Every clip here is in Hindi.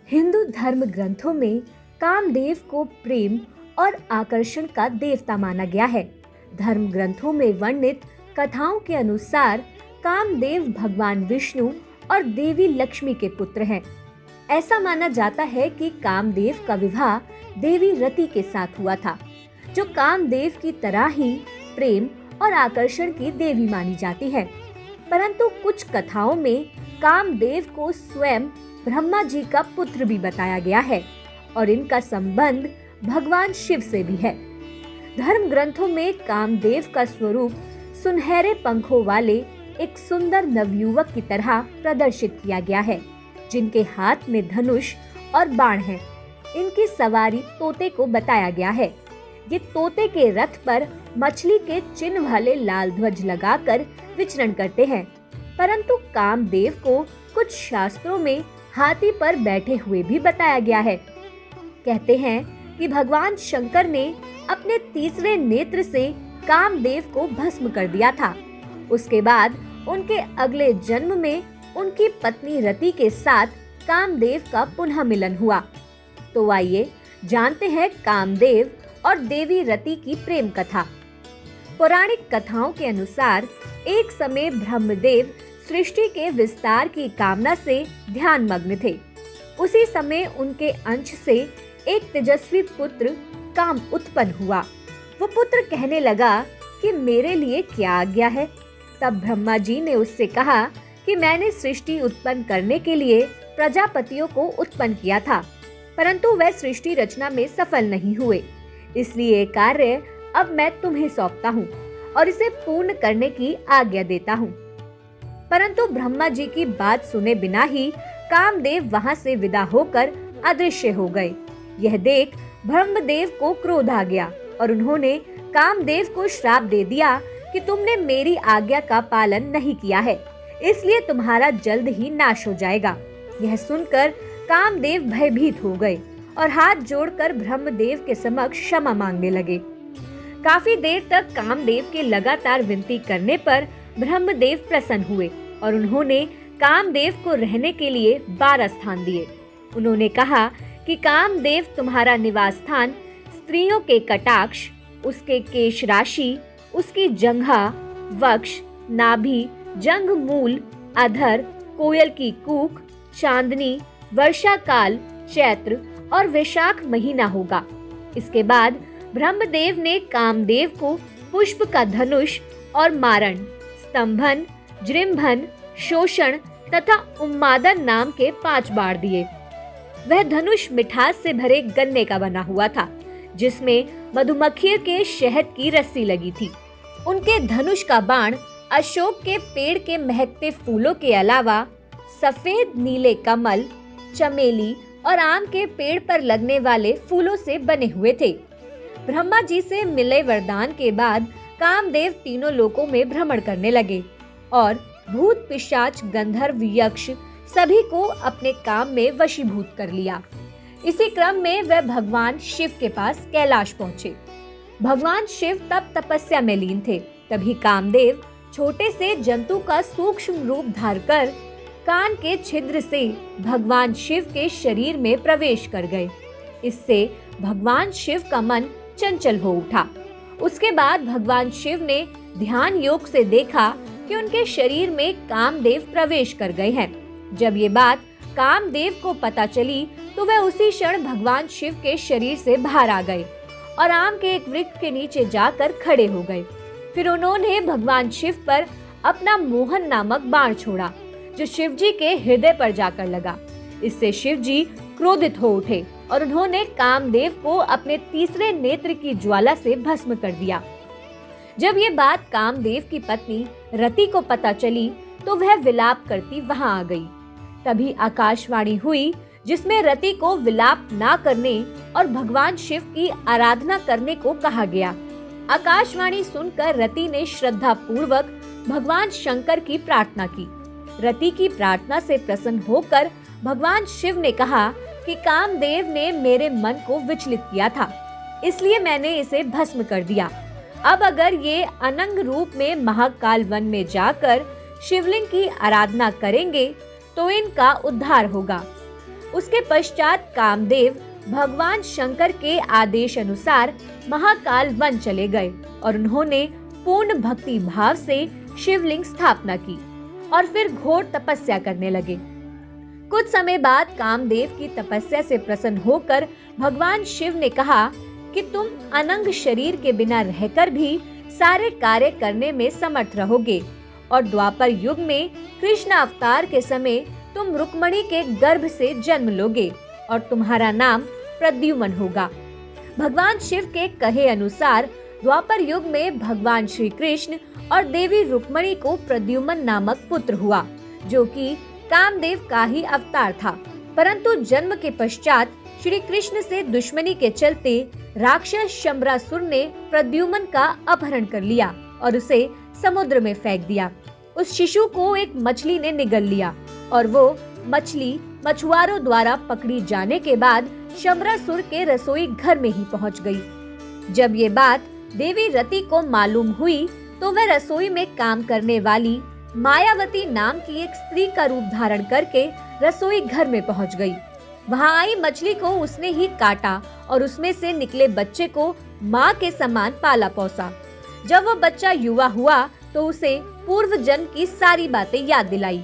हिंदू धर्म ग्रंथों में कामदेव को प्रेम और आकर्षण का देवता माना गया है। धर्म ग्रंथों में वर्णित कथाओं के अनुसार कामदेव भगवान विष्णु और देवी लक्ष्मी के पुत्र हैं। ऐसा माना जाता है कि कामदेव का विवाह देवी रति के साथ हुआ था, जो कामदेव की तरह ही प्रेम और आकर्षण की देवी मानी जाती है। परंतु कुछ कथाओं में कामदेव को स्वयं ब्रह्मा जी का पुत्र भी बताया गया है और इनका संबंध भगवान शिव से भी है। धर्म ग्रंथों में कामदेव का स्वरूप सुनहरे पंखों वाले एक सुंदर नवयुवक की तरह प्रदर्शित किया गया है, जिनके हाथ में धनुष और बाण है। इनकी सवारी तोते को बताया गया है। ये तोते के रथ पर मछली के चिन्ह वाले लाल ध्वज लगाकर विचरण करते हैं। परंतु कामदेव को कुछ शास्त्रों में हाथी पर बैठे हुए भी बताया गया है। कहते हैं कि भगवान शंकर ने अपने तीसरे नेत्र से कामदेव को भस्म कर दिया था। उसके बाद उनके अगले जन्म में उनकी पत्नी रति के साथ कामदेव का पुनः मिलन हुआ। तो आइए जानते हैं कामदेव और देवी रति की प्रेम कथा। पौराणिक कथाओं के अनुसार एक समय ब्रह्मदेव सृष्टि के विस्तार की कामना से ध्यान मग्न थे। उसी समय उनके अंश से एक तेजस्वी पुत्र काम उत्पन्न हुआ। वो पुत्र कहने लगा कि मेरे लिए क्या आज्ञा है। तब ब्रह्मा जी ने उससे कहा कि मैंने सृष्टि उत्पन्न करने के लिए प्रजापतियों को उत्पन्न किया था, परंतु वह सृष्टि रचना में सफल नहीं हुए। इसलिए ये कार्य अब मैं तुम्हें सौंपता हूँ और इसे पूर्ण करने की आज्ञा देता हूँ। परंतु ब्रह्मा जी की बात सुने बिना ही कामदेव वहां से विदा होकर अदृश्य हो गए। यह देख ब्रह्मदेव को क्रोध आ गया और उन्होंने कामदेव को श्राप दे दिया कि तुमने मेरी आज्ञा का पालन नहीं किया है, इसलिए तुम्हारा जल्द ही नाश हो जाएगा। यह सुनकर कामदेव भयभीत हो गए और हाथ जोड़कर ब्रह्मदेव के समक्ष क्षमा मांगने लगे। काफी देर तक कामदेव के लगातार विनती करने पर ब्रह्मदेव प्रसन्न हुए और उन्होंने कामदेव को रहने के लिए 12 स्थान दिए। उन्होंने कहा कि कामदेव तुम्हारा निवास स्थान स्त्रियों के कटाक्ष, उसके केश राशि, उसकी जंघा, वक्ष, नाभि, जंघ मूल, अधर, कोयल की कूक, चांदनी, वर्षा काल, चैत्र और वैशाख महीना होगा। इसके बाद ब्रह्मदेव ने कामदेव को पुष्प का धनुष और मारण, स्तंभन, जृंभन, शोषण तथा उन्मादन नाम के 5 बाण दिए। वह धनुष मिठास से भरे गन्ने का बना हुआ था, जिसमें मधुमक्खियों के शहद की रस्सी लगी थी। उनके धनुष का बाण अशोक के पेड़ के महकते फूलों के अलावा सफेद नीले कमल, चमेली और आम के पेड़ पर लगने वाले फूलों से बने हुए थे। ब्रह्मा जी से मिले वरदान के बाद कामदेव तीनों लोकों में भ्रमण करने लगे और भूत, पिशाच, गंधर्व, यक्ष सभी को अपने काम में वशीभूत कर लिया। इसी क्रम में वह भगवान शिव के पास कैलाश पहुँचे। भगवान शिव तब तपस्या में लीन थे। तभी कामदेव छोटे से जंतु का सूक्ष्म रूप धारकर कान के छिद्र से भगवान शिव के शरीर में प्रवेश कर गए। इससे भगवान शिव का मन चंचल हो उठा। उसके बाद भगवान शिव ने ध्यान योग से देखा कि उनके शरीर में कामदेव प्रवेश कर गए हैं। जब ये बात कामदेव को पता चली तो वह उसी क्षण भगवान शिव के शरीर से बाहर आ गए और आम के एक वृक्ष के नीचे जाकर खड़े हो गए। फिर उन्होंने भगवान शिव पर अपना मोहन नामक बाण छोड़ा, जो शिवजी के हृदय पर जाकर लगा। इससे शिवजी क्रोधित हो उठे और उन्होंने कामदेव को अपने तीसरे नेत्र की ज्वाला से भस्म कर दिया। जब ये बात कामदेव की पत्नी रति को पता चली तो वह विलाप करती वहां आ गई। तभी आकाशवाणी हुई, जिसमें रति को विलाप ना करने और भगवान शिव की आराधना करने को कहा गया। आकाशवाणी सुनकर रति ने श्रद्धा पूर्वक भगवान शंकर की प्रार्थना की। रति की प्रार्थना से प्रसन्न होकर भगवान शिव ने कहा कि कामदेव ने मेरे मन को विचलित किया था, इसलिए मैंने इसे भस्म कर दिया। अब अगर ये अनंग रूप में महाकाल वन में जाकर शिवलिंग की आराधना करेंगे तो इनका उद्धार होगा। उसके पश्चात कामदेव भगवान शंकर के आदेश अनुसार महाकाल वन चले गए और उन्होंने पूर्ण भक्ति भाव से शिवलिंग स्थापना की और फिर घोर तपस्या करने लगे। कुछ समय बाद कामदेव की तपस्या से प्रसन्न होकर भगवान शिव ने कहा कि तुम अनंग शरीर के बिना रहकर भी सारे कार्य करने में समर्थ रहोगे और द्वापर युग में कृष्ण अवतार के समय तुम रुक्मणी के गर्भ से जन्म लोगे और तुम्हारा नाम प्रद्युम्न होगा। भगवान शिव के कहे अनुसार द्वापर युग में भगवान श्री कृष्ण और देवी रुक्मणी को प्रद्युम्न नामक पुत्र हुआ, जो कि कामदेव का ही अवतार था। परंतु जन्म के पश्चात श्री कृष्ण से दुश्मनी के चलते राक्षस शंबरासुर ने प्रद्युम्न का अपहरण कर लिया और उसे समुद्र में फेंक दिया। उस शिशु को एक मछली ने निगल लिया और वो मछली मछुआरों द्वारा पकड़ी जाने के बाद शंबरासुर के रसोई घर में ही पहुंच गई। जब ये बात देवी रति को मालूम हुई तो वह रसोई में काम करने वाली मायावती नाम की एक स्त्री का रूप धारण करके रसोई घर में पहुंच गई। वहां आई मछली को उसने ही काटा और उसमें से निकले बच्चे को माँ के समान पाला पोसा। जब वो बच्चा युवा हुआ तो उसे पूर्व जन्म की सारी बातें याद दिलाई।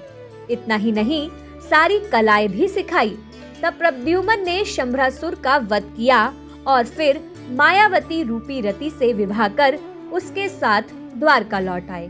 इतना ही नहीं, सारी कलाएं भी सिखाई। तब प्रद्युम्न ने शंबरासुर का वध किया और फिर मायावती रूपी रति से विवाह कर उसके साथ द्वारका लौट आए।